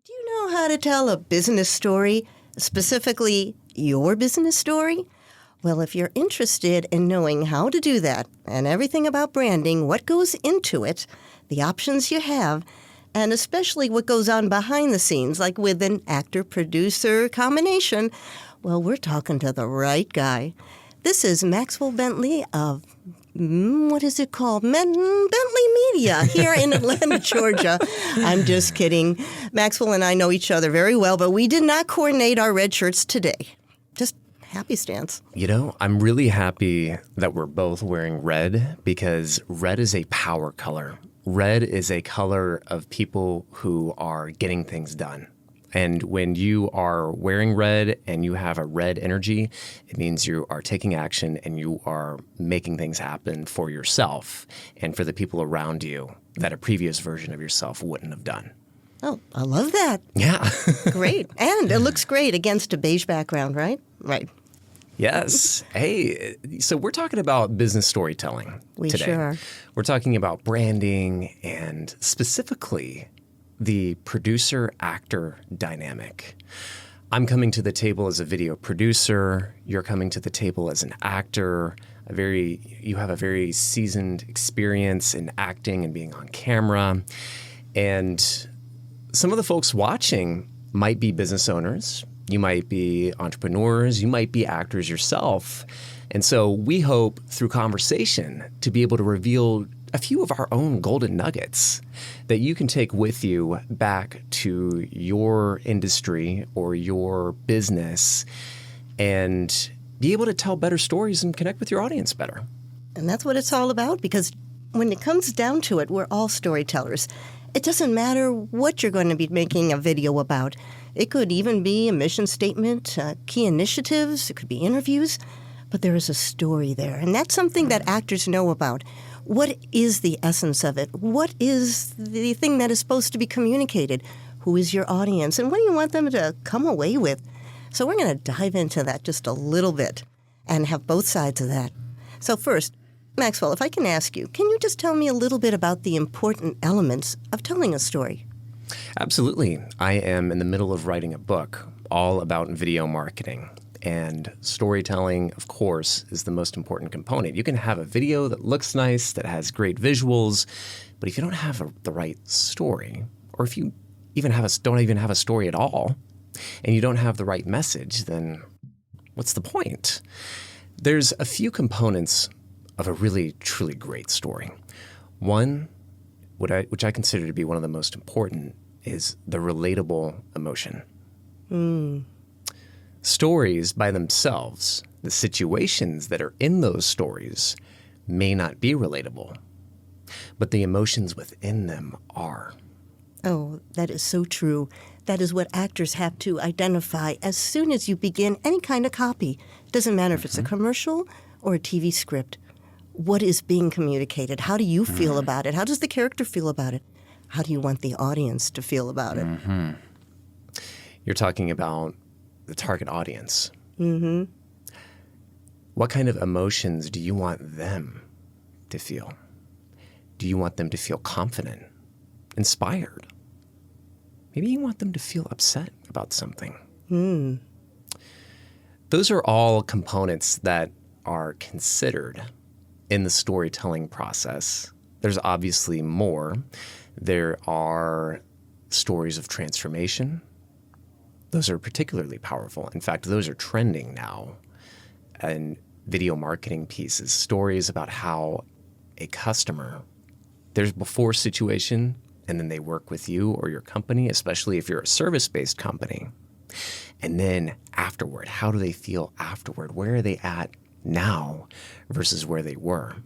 Do you know how to tell a business story, specifically your business story? Well, if you're interested in knowing how to do that and everything about branding, what goes into it, the options you have, and especially what goes on behind the scenes, like with an actor-producer combination, well, we're talking to the right guy. This is Maxwell Bentley of what is it called? Bentley Media here in Atlanta, Georgia. I'm just kidding. Maxwell and I know each other very well, but we did not coordinate our red shirts today. Just happenstance. You know, I'm really happy that we're both wearing red because red is a power color. Red is a color of people who are getting things done. And when you are wearing red and you have a red energy, it means you are taking action and you are making things happen for yourself and for the people around you that a previous version of yourself wouldn't have done. Oh, I love that. Yeah. Great. And it looks great against a beige background, right? Right. Yes. Hey, so we're talking about business storytelling today. Sure are. We're talking about branding and specifically the producer-actor dynamic. I'm coming to the table as a video producer. You're coming to the table as an actor. You have a very seasoned experience in acting and being on camera. And some of the folks watching might be business owners. You might be entrepreneurs. You might be actors yourself. And so we hope through conversation to be able to reveal a few of our own golden nuggets that you can take with you back to your industry or your business and be able to tell better stories and connect with your audience better. And that's what it's all about, because when it comes down to it, we're all storytellers. It doesn't matter what you're going to be making a video about. It could even be a mission statement, key initiatives, it could be interviews, but there is a story there. And that's something that actors know about. What is the essence of it? What is the thing that is supposed to be communicated? Who is your audience? And what do you want them to come away with? So we're going to dive into that just a little bit and have both sides of that. So first, Maxwell, if I can ask you, can you just tell me a little bit about the important elements of telling a story? Absolutely. I am in the middle of writing a book all about video marketing. And storytelling, of course, is the most important component. You can have a video that looks nice, that has great visuals, but if you don't have the right story, or if you don't even have a story at all, and you don't have the right message, then what's the point? There's a few components of a really, truly great story. One, which I consider to be one of the most important, is the relatable emotion. Stories by themselves, the situations that are in those stories may not be relatable, but the emotions within them are. Oh, that is so true. That is what actors have to identify as soon as you begin any kind of copy. It doesn't matter if it's a commercial or a TV script. What is being communicated? How do you feel about it? How does the character feel about it? How do you want the audience to feel about it? You're talking about the target audience. Mm-hmm. What kind of emotions do you want them to feel? Do you want them to feel confident, inspired? Maybe you want them to feel upset about something. Those are all components that are considered in the storytelling process. There's obviously more. There are stories of transformation. Those are particularly powerful. In fact, those are trending now in video marketing pieces, stories about how a customer, there's before situation, and then they work with you or your company, especially if you're a service-based company. And then afterward, how do they feel afterward? Where are they at now versus where they were?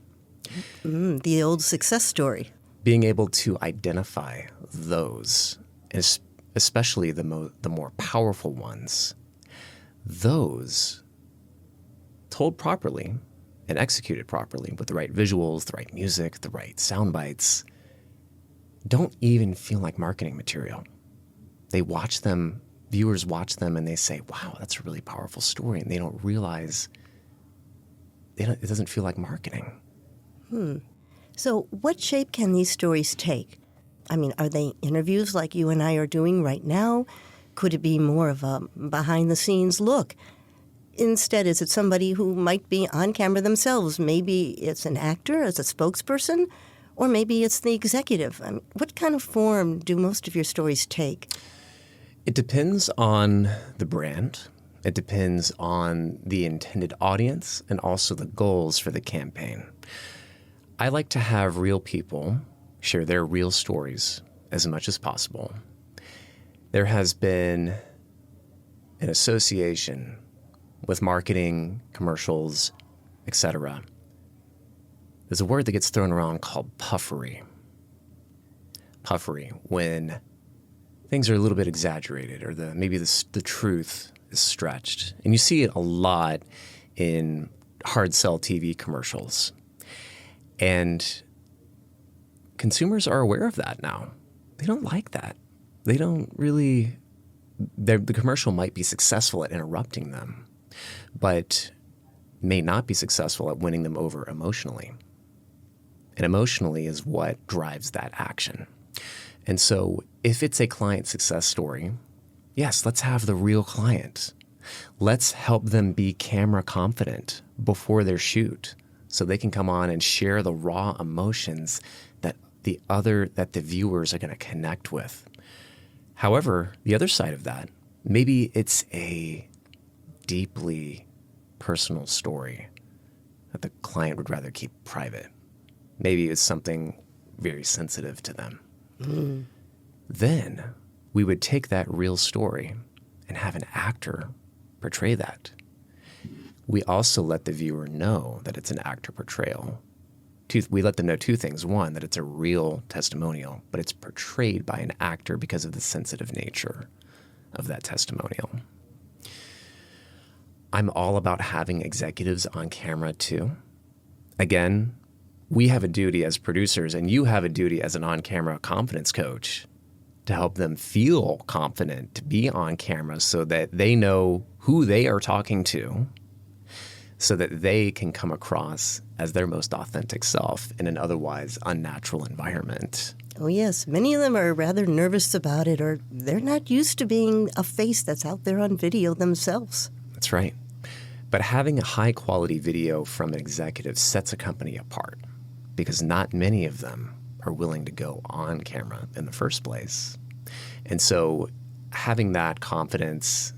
The old success story. Being able to identify those, especially the more powerful ones, those told properly and executed properly with the right visuals, the right music, the right sound bites, don't even feel like marketing material. They watch them, viewers watch them, and they say, wow, that's a really powerful story. And they don't realize it doesn't feel like marketing. So what shape can these stories take? I mean, are they interviews like you and I are doing right now? Could it be more of a behind-the-scenes look? Instead, is it somebody who might be on camera themselves? Maybe it's an actor as a spokesperson, or maybe it's the executive. I mean, what kind of form do most of your stories take? It depends on the brand. It depends on the intended audience and also the goals for the campaign. I like to have real people share their real stories as much as possible. There has been an association with marketing, commercials, etc. There's a word that gets thrown around called puffery. Puffery, when things are a little bit exaggerated or maybe the truth is stretched. And you see it a lot in hard sell TV commercials. And consumers are aware of that now. They don't like that. They don't really, the commercial might be successful at interrupting them, but may not be successful at winning them over emotionally. And emotionally is what drives that action. And so if it's a client success story, yes, let's have the real client. Let's help them be camera confident before their shoot so they can come on and share the raw emotions that the viewers are going to connect with. However, the other side of that, maybe it's a deeply personal story that the client would rather keep private. Maybe it's something very sensitive to them. Mm. Then we would take that real story and have an actor portray that. We also let the viewer know that it's an actor portrayal. We let them know two things. One, that it's a real testimonial, but it's portrayed by an actor because of the sensitive nature of that testimonial. I'm all about having executives on camera too. Again, we have a duty as producers, and you have a duty as an on-camera confidence coach to help them feel confident to be on camera so that they know who they are talking to, so that they can come across as their most authentic self in an otherwise unnatural environment. Oh, yes. Many of them are rather nervous about it, or they're not used to being a face that's out there on video themselves. That's right. But having a high-quality video from an executive sets a company apart because not many of them are willing to go on camera in the first place. And so having that confidence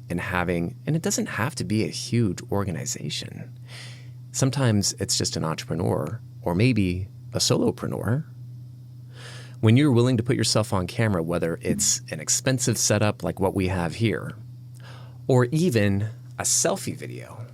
and it doesn't have to be a huge organization. Sometimes it's just an entrepreneur or maybe a solopreneur. When you're willing to put yourself on camera, whether it's an expensive setup like what we have here, or even a selfie video,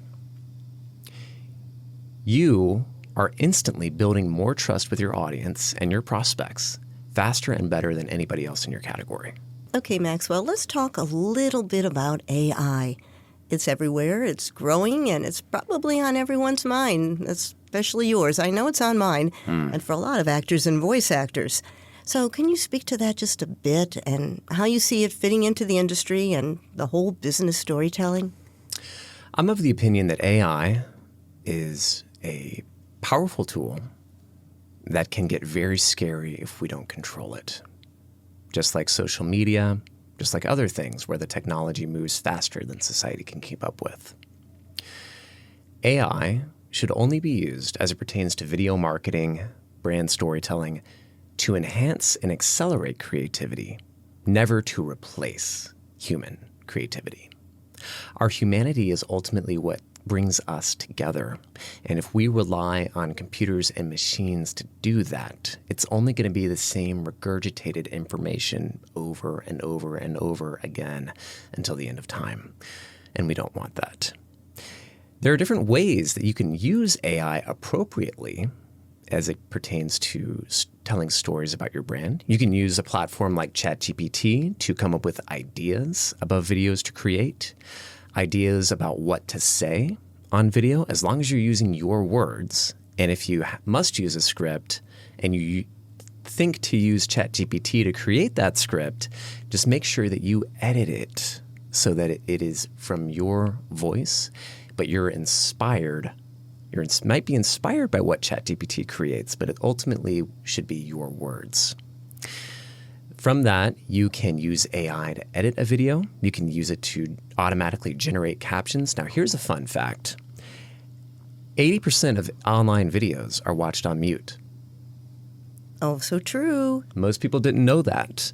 you are instantly building more trust with your audience and your prospects faster and better than anybody else in your category. Okay, Maxwell, let's talk a little bit about AI. It's everywhere, it's growing, and it's probably on everyone's mind, especially yours. I know it's on mine, and for a lot of actors and voice actors. So can you speak to that just a bit and how you see it fitting into the industry and the whole business storytelling? I'm of the opinion that AI is a powerful tool that can get very scary if we don't control it. Just like social media, just like other things where the technology moves faster than society can keep up with. AI should only be used as it pertains to video marketing, brand storytelling, to enhance and accelerate creativity, never to replace human creativity. Our humanity is ultimately what brings us together. And if we rely on computers and machines to do that, it's only going to be the same regurgitated information over and over and over again until the end of time. And we don't want that. There are different ways that you can use AI appropriately as it pertains to telling stories about your brand. You can use a platform like ChatGPT to come up with ideas about videos to create, ideas about what to say on video, as long as you're using your words. And if you must use a script and you think to use ChatGPT to create that script, just make sure that you edit it so that it is from your voice, but you're inspired. You might be inspired by what ChatGPT creates, but it ultimately should be your words. From that, you can use AI to edit a video. You can use it to automatically generate captions. Now, here's a fun fact. 80% of online videos are watched on mute. Oh, so true. Most people didn't know that.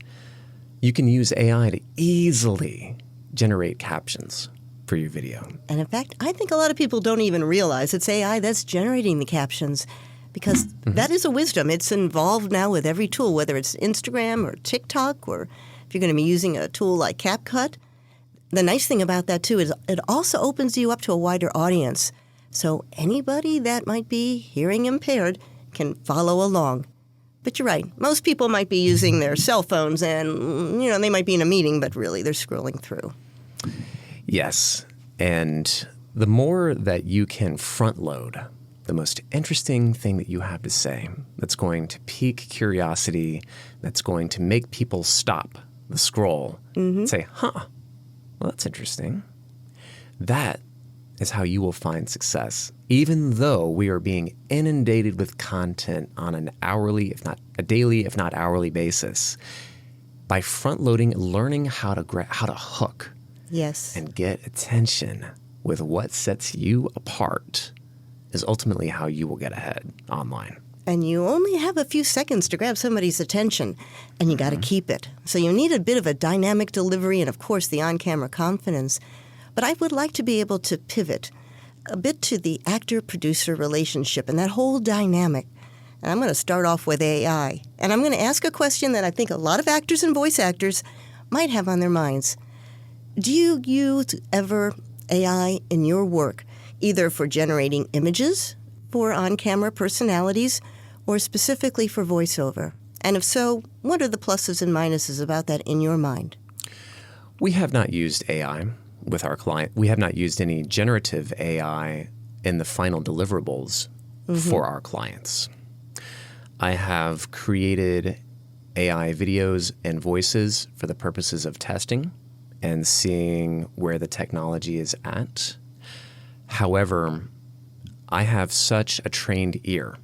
You can use AI to easily generate captions for your video. And in fact, I think a lot of people don't even realize it's AI that's generating the captions, because that is a wisdom. It's involved now with every tool, whether it's Instagram or TikTok, or if you're going to be using a tool like CapCut. The nice thing about that, too, is it also opens you up to a wider audience. So anybody that might be hearing impaired can follow along. But you're right. Most people might be using their cell phones and, they might be in a meeting, but really they're scrolling through. Yes. And the more that you can front load the most interesting thing that you have to say that's going to pique curiosity, that's going to make people stop the scroll and say, well, that's interesting. That is how you will find success, even though we are being inundated with content on an hourly, if not a daily, if not hourly basis. By front-loading, learning how to hook, yes, and get attention with what sets you apart is ultimately how you will get ahead online. And you only have a few seconds to grab somebody's attention, and you got to keep it. So you need a bit of a dynamic delivery and, of course, the on-camera confidence. But I would like to be able to pivot a bit to the actor-producer relationship and that whole dynamic. And I'm going to start off with AI. And I'm going to ask a question that I think a lot of actors and voice actors might have on their minds. Do you use ever AI in your work, either for generating images for on-camera personalities or specifically for voiceover? And if so, what are the pluses and minuses about that in your mind? We have not used AI with our client. We have not used any generative AI in the final deliverables for our clients. I have created AI videos and voices for the purposes of testing and seeing where the technology is at. However, I have such a trained ear.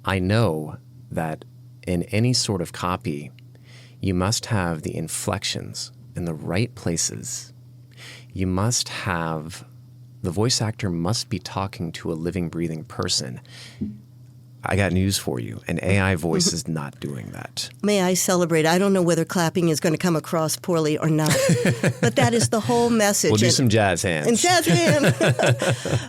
I know that in any sort of copy, you must have the inflections in the right places. You must have, the voice actor must be talking to a living, breathing person. I got news for you. An AI voice is not doing that. May I celebrate? I don't know whether clapping is going to come across poorly or not, but that is the whole message. We'll do some jazz hands. And jazz hands.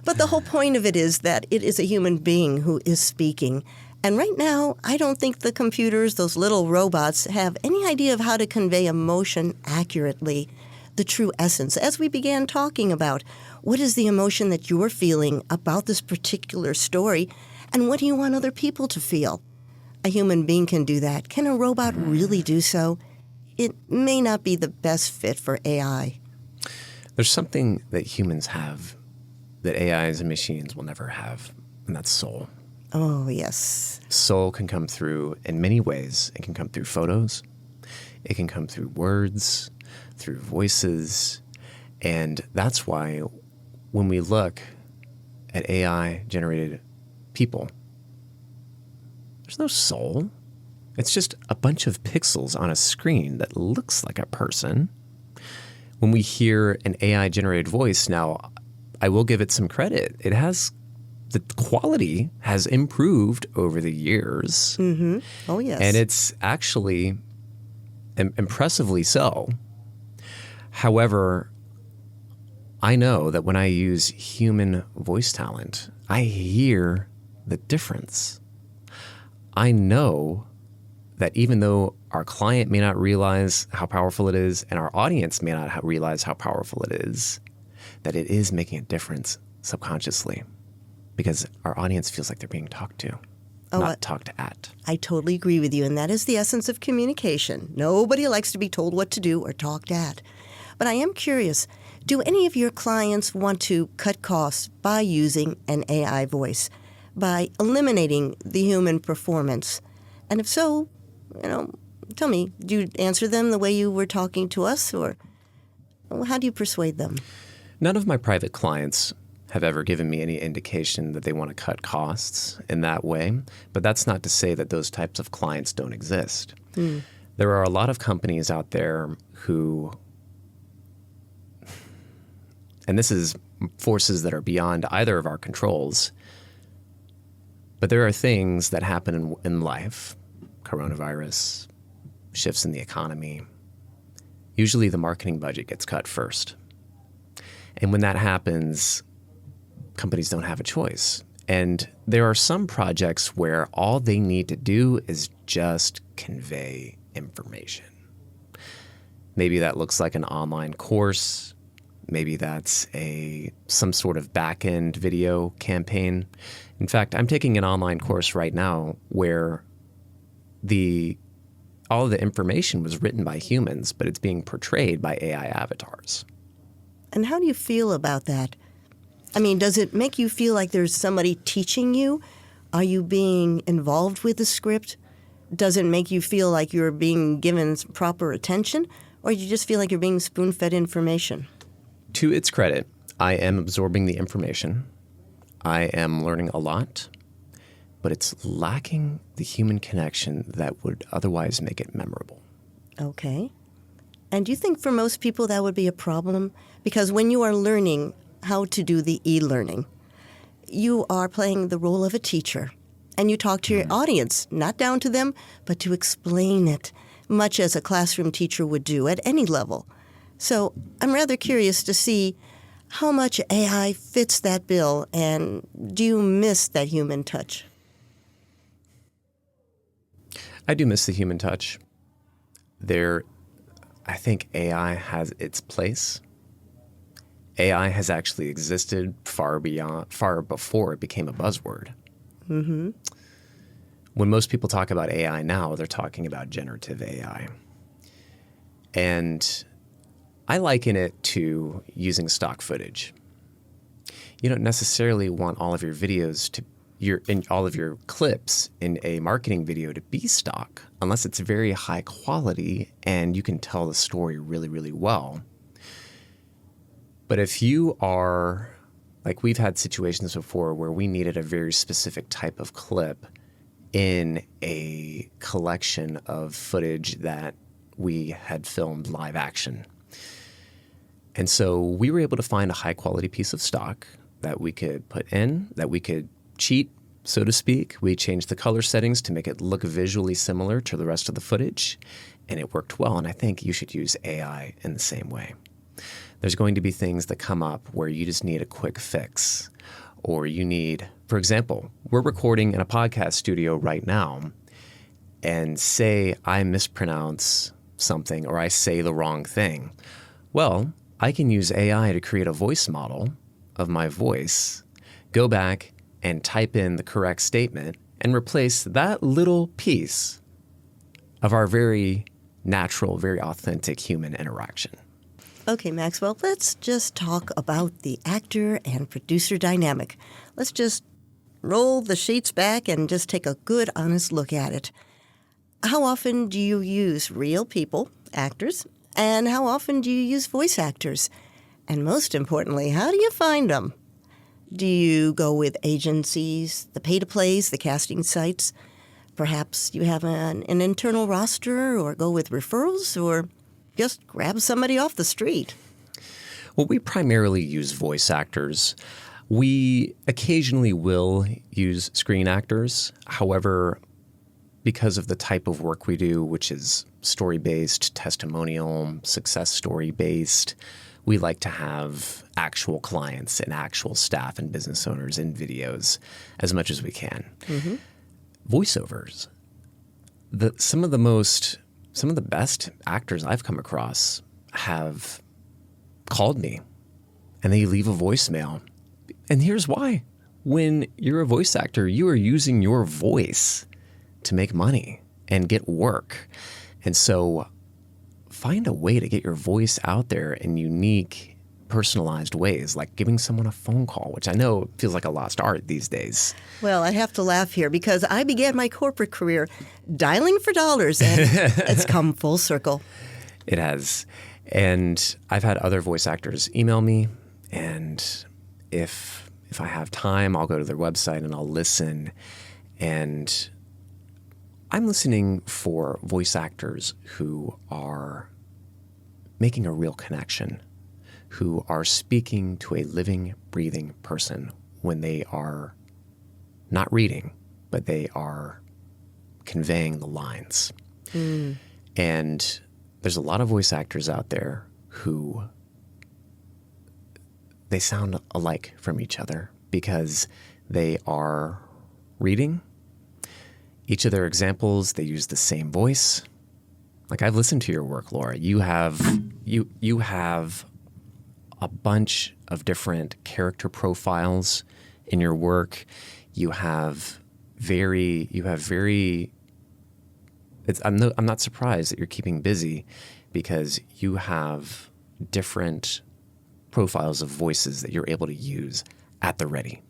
But the whole point of it is that it is a human being who is speaking. And right now, I don't think the computers, those little robots, have any idea of how to convey emotion accurately, the true essence. As we began talking about, what is the emotion that you're feeling about this particular story, and what do you want other people to feel? A human being can do that. Can a robot really do so? It may not be the best fit for AI. There's something that humans have that AIs and machines will never have, and that's soul. Oh, yes. Soul can come through in many ways. It can come through photos. It can come through words, through voices. And that's why when we look at AI-generated people, there's no soul. It's just a bunch of pixels on a screen that looks like a person. When we hear an AI-generated voice, now, I will give it some credit. The quality has improved over the years. Mm-hmm. Oh, yes. And it's actually impressively so. However, I know that when I use human voice talent, I hear the difference. I know that even though our client may not realize how powerful it is and our audience may not realize how powerful it is, that it is making a difference subconsciously because our audience feels like they're being talked to, not talked at. I totally agree with you, and that is the essence of communication. Nobody likes to be told what to do or talked at. But I am curious, do any of your clients want to cut costs by using an AI voice, by eliminating the human performance? And if so, tell me, do you answer them the way you were talking to us, or how do you persuade them? None of my private clients have ever given me any indication that they want to cut costs in that way, but that's not to say that those types of clients don't exist. There are a lot of companies out there who, and this is forces that are beyond either of our controls, but there are things that happen in life, coronavirus, shifts in the economy. Usually the marketing budget gets cut first. And when that happens, companies don't have a choice. And there are some projects where all they need to do is just convey information. Maybe that looks like an online course. Maybe that's some sort of back-end video campaign. In fact, I'm taking an online course right now where all of the information was written by humans, but it's being portrayed by AI avatars. And how do you feel about that? I mean, does it make you feel like there's somebody teaching you? Are you being involved with the script? Does it make you feel like you're being given proper attention? Or you just feel like you're being spoon-fed information? To its credit, I am absorbing the information. I am learning a lot, but it's lacking the human connection that would otherwise make it memorable. Okay. And do you think for most people that would be a problem? Because when you are learning how to do the e-learning, you are playing the role of a teacher. And you talk to your audience, not down to them, but to explain it, much as a classroom teacher would do at any level. So I'm rather curious to see how much AI fits that bill, and do you miss that human touch? I do miss the human touch. I think AI has its place. AI has actually existed far before it became a buzzword. Mm-hmm. When most people talk about AI now, they're talking about generative AI. And I liken it to using stock footage. You don't necessarily want all of your videos all of your clips in a marketing video to be stock, unless it's very high quality and you can tell the story really, really well. But if you are, like we've had situations before where we needed a very specific type of clip in a collection of footage that we had filmed live action. And so we were able to find a high quality piece of stock that we could put in, that we could cheat, so to speak. We changed the color settings to make it look visually similar to the rest of the footage, and it worked well. And I think you should use AI in the same way. There's going to be things that come up where you just need a quick fix, or you need, for example, we're recording in a podcast studio right now, and say I mispronounce something or I say the wrong thing. Well, I can use AI to create a voice model of my voice, go back and type in the correct statement, and replace that little piece of our very natural, very authentic human interaction. Okay, Maxwell, let's just talk about the actor and producer dynamic. Let's just roll the sheets back and just take a good, honest look at it. How often do you use real people, actors, and how often do you use voice actors? And most importantly, how do you find them? Do you go with agencies, the pay-to-plays, the casting sites? Perhaps you have an internal roster, or go with referrals, or just grab somebody off the street? Well, we primarily use voice actors. We occasionally will use screen actors. However, because of the type of work we do, which is story-based, testimonial, success story-based, we like to have actual clients and actual staff and business owners in videos as much as we can. Mm-hmm. Voiceovers. Some of the best actors I've come across have called me and they leave a voicemail. And here's why. When you're a voice actor, you are using your voice to make money and get work. And so find a way to get your voice out there in unique, personalized ways, like giving someone a phone call, which I know feels like a lost art these days. Well, I have to laugh here because I began my corporate career dialing for dollars, and it's come full circle. It has. And I've had other voice actors email me, and if I have time, I'll go to their website and I'll listen. And I'm listening for voice actors who are making a real connection, who are speaking to a living, breathing person when they are not reading, but they are conveying the lines. And there's a lot of voice actors out there who they sound alike from each other because they are reading. Each of their examples, they use the same voice. Like, I've listened to your work, Laura. You have a bunch of different character profiles in your work. I'm not surprised that you're keeping busy because you have different profiles of voices that you're able to use at the ready.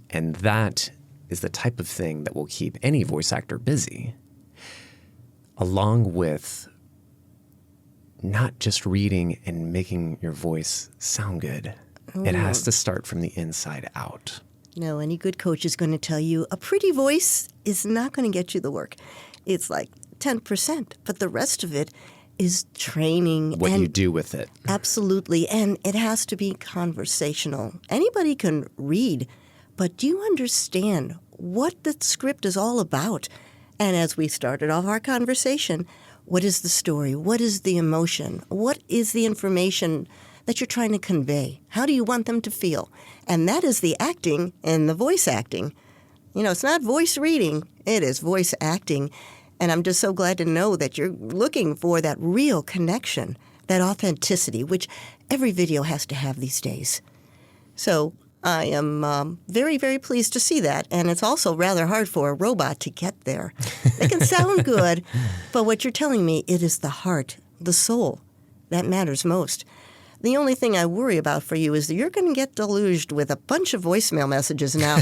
And that is the type of thing that will keep any voice actor busy, along with not just reading and making your voice sound good. It has to start from the inside out. No, any good coach is going to tell you a pretty voice is not going to get you the work. It's like 10%, but the rest of it is training. What you do with it. Absolutely, and it has to be conversational. Anybody can read, but do you understand what the script is all about? And as we started off our conversation, what is the story? What is the emotion? What is the information that you're trying to convey? How do you want them to feel? And that is the acting and the voice acting. You know, it's not voice reading, it is voice acting. And I'm just so glad to know that you're looking for that real connection, that authenticity, which every video has to have these days. So I am very, very pleased to see that. And it's also rather hard for a robot to get there. It can sound good, but what you're telling me, it is the heart, the soul, that matters most. The only thing I worry about for you is that you're going to get deluged with a bunch of voicemail messages now.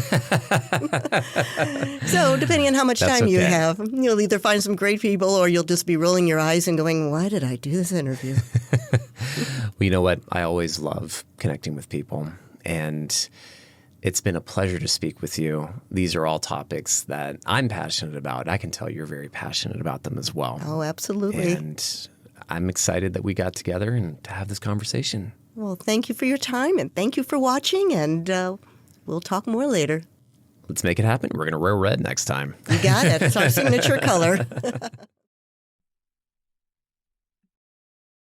So depending on how much time you have, you'll either find some great people or you'll just be rolling your eyes and going, why did I do this interview? Well, you know what? I always love connecting with people. And it's been a pleasure to speak with you. These are all topics that I'm passionate about. I can tell you're very passionate about them as well. Oh, absolutely. And I'm excited that we got together and to have this conversation. Well, thank you for your time and thank you for watching, and we'll talk more later. Let's make it happen. We're going to wear red next time. You got it. It's our signature color.